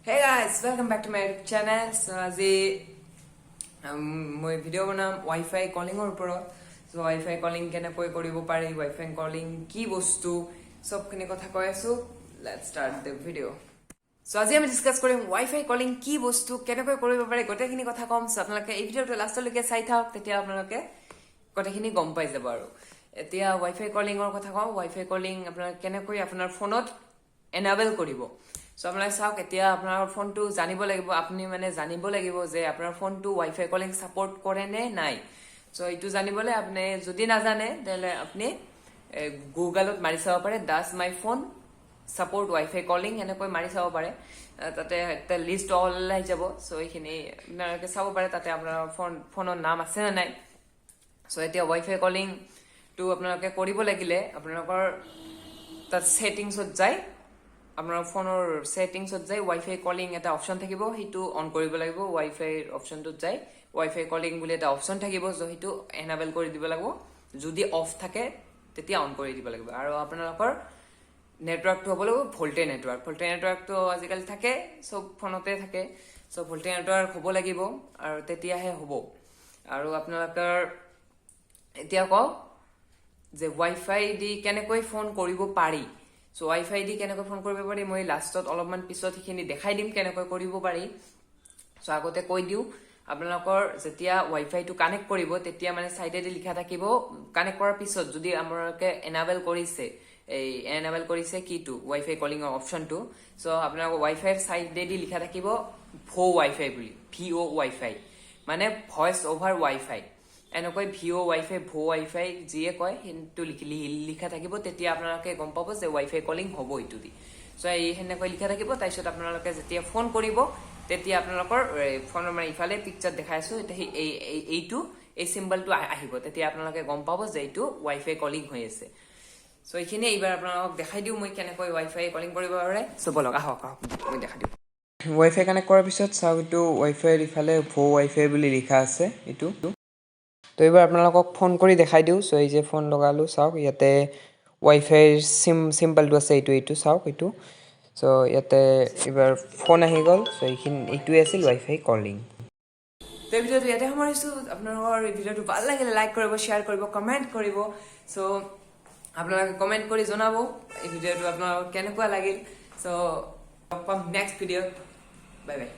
Hey guys, welcome back to my YouTube channel. So আজি মই video বনাম Wi-Fi calling ৰ ওপৰত. So Wi-Fi calling কেনেকৈ কৰিব পাৰি, Wi-Fi calling কি বস্তু, সবখিনি কথা কৈ আছো. Let's start the video. So আজি আমি ডিসকাস কৰিম Wi-Fi calling কি বস্তু, কেনেকৈ কৰিব পাৰি, গোটেইখিনি কথা কম. So আপোনালোকে এই ভিডিওটো লাষ্টলৈকে চাই থাকক, তেতিয়া আপোনালোকে গোটেইখিনি গম পাই যাব আৰু. এতিয়া Wi-Fi calling ৰ কথা কওঁ. Wi-Fi calling আপোনালোকে কেনেকৈ আপোনাৰ ফোনত enable কৰিব. So আপোনালোকে চাওক, এতিয়া আপোনাৰ ফোনটো জানিব লাগিব, আপুনি মানে জানিব লাগিব যে আপোনাৰ ফোনটো Wi-Fi calling সাপোৰ্ট কৰে নে নাই. সো এইটো জানিবলে আপুনি যদি নাজানে তেলে আপুনি গুগলত মাৰি চাব পাৰে does my phone support Wi-Fi calling এনেকৈ মাৰি চাব পাৰে. তাতে একটা লিস্ট অল আহি যাব. সো এইখিনি আপোনালোকে চাব পাৰে তাতে আপোনাৰ ফোনৰ নাম আছে না নাই. সো এতিয়া Wi-Fi calling টো আপোনালোকে কৰিব লাগিলে আপোনালোকৰ তাত সেটিংছত যায়, আপোনাৰ ফোনৰ সেটিংছত যায় Wi-Fi calling এটা অপশন থাকিব, হেতু অন কৰিব লাগিব. Wi-Fi অপশনটোত যায় Wi-Fi calling বুলি এটা অপশন থাকিব, সো হেতু এনেবল কৰি দিব লাগিব. যদি অফ থাকে তেতিয়া অন কৰি দিব লাগিব. আৰু আপোনালোকৰ নেটৱৰ্কটো হ'ব লাগিব ভোল্টেজ নেটৱৰ্ক. ভোল্টেজ নেটৱৰ্কটো আজিকালি থাকে, সব ফোনতে থাকে. সো ভোল্টেজ নেটৱৰ্ক হ'ব লাগিব আৰু তেতিয়াহে হ'ব. আৰু আপোনালোকৰ এতিয়া কওঁ যে Wi-Fi দি কেনেকৈ ফোন কৰিব পাৰি. সো Wi-Fi দি কেনেকৈ ফোন কৰিব পাৰি মই লাষ্টত অলপমান পিছত হিখিনি দেখাই দিম কেনেকৈ কৰিব পাৰি. সো আগতে কৈ দিও, আপোনালোকৰ যেতিয়া Wi-Fi টো কানেক্ট কৰিব তেতিয়া মানে সাইডেদি লিখা থাকিব, কানেক্ট কৰাৰ পিছত যদি আপোনালোকে এনেবল কৰিছে কিটো Wi-Fi calling ৰ অপশনটো. সো আপোনালোকৰ Wi-Fi ৰ সাইডেদি লিখা থাকিব ভো Wi-Fi বুলি, VO Wi-Fi মানে ভয়েস ওভাৰ Wi-Fi. এনেকৈ VO Wi-Fi ভো Wi-Fi যিয়ে কয় হেনটো লিখা থাকিব, তেতিয়া আপোনালোকে গম পাব যে Wi-Fi calling হ'ব ইটো দি. সো এই হেনেকৈ লিখা থাকিব. তাৰপিছত আপোনালোকে যেতিয়া ফোন কৰিব তেতিয়া আপোনালোকৰ ফোনৰ মানে ইফালে পিকচাৰ দেখাইছো, এইটো এই সিম্বলটো আহিব, তেতিয়া আপোনালোকে গম পাব যে এইটো Wi-Fi calling হৈ আছে. সো এইখিনি এইবাৰ আপোনালোকক দেখাই দিও মই কেনেকৈ Wi-Fi calling কৰিব পাৰে. সো বলক আহক মই দেখাই দিও. Wi-Fi কানেক্ট কৰাৰ পিছত চাওক, এইটো Wi-Fi ৰ ইফালে ভো Wi-Fi বুলি লিখা আছে এইটো. তো এবাৰ আপোনালোকক ফোন কৰি দেখাই দিও. সো এই যে ফোন লগালো, চাওক ইয়াতে Wi-Fi সিম্বলটো আছে, এইটো চাওক এইটো. সো ইয়াতে এবাৰ ফোন আহি গল. সো এইটোৱে আছিল Wi-Fi calling. তো এই ভিডিওটো ইয়াতে সামৰিছো. আপোনালোকৰ এই ভিডিওটো ভাল লাগিলে লাইক কৰিব, শ্বেয়াৰ কৰিব, কমেন্ট কৰিব. সো আপোনালোকে কমেন্ট কৰি জনাব এই ভিডিওটো আপোনালোকৰ কেনেকুৱা লাগিল. সো লগ পাম নেক্সট ভিডিঅ'ত. Bye bye.